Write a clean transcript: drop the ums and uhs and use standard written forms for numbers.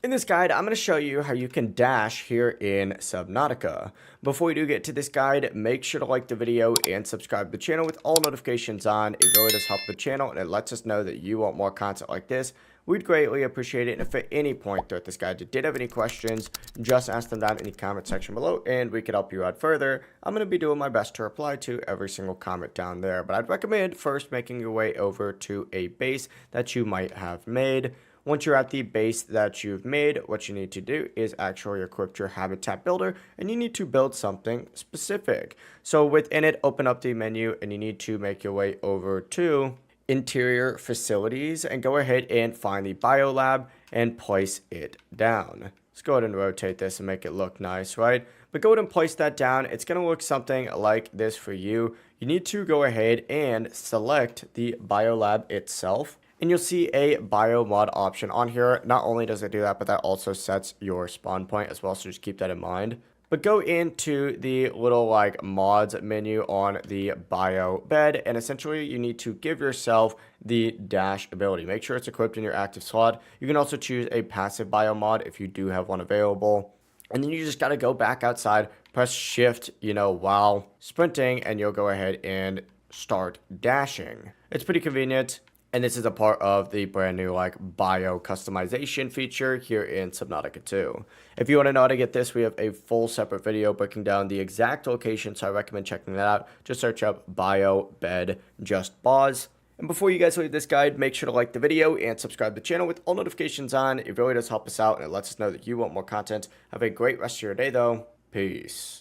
In this guide, I'm going to show you how you can dash here in Subnautica. Before we do get to this guide, make sure to like the video and subscribe to the channel with all notifications on. It really does help the channel and it lets us know that you want more content like this. We'd greatly appreciate it. And if at any point throughout this guide you did have any questions, just ask them down in the comment section below and we could help you out further. I'm going to be doing my best to reply to every single comment down there. But I'd recommend first making your way over to a base that you might have made. Once you're at the base that you've made, what you need to do is actually equip your habitat builder and you need to build something specific. So within it, open up the menu and you need to make your way over to interior facilities and go ahead and find the biolab and place it down. Let's go ahead and rotate this and make it look nice, right? But go ahead and place that down. It's going to look something like this for you. You need to go ahead and select the biolab itself. And you'll see a biomod option on here. Not only does it do that, but that also sets your spawn point as well. So just keep that in mind. But go into the little like mods menu on the bio bed. And essentially you need to give yourself the dash ability. Make sure it's equipped in your active slot. You can also choose a passive biomod if you do have one available. And then you just got to go back outside, press shift, while sprinting, and you'll go ahead and start dashing. It's pretty convenient. And this is a part of the brand new bio customization feature here in Subnautica 2. If you want to know how to get this, we have a full separate video breaking down the exact location, so I recommend checking that out. Just search up bio bed just pause. And before you guys leave this guide, make sure to like the video and subscribe to the channel with all notifications on. It really does help us out and it lets us know that you want more content. Have a great rest of your day though. Peace.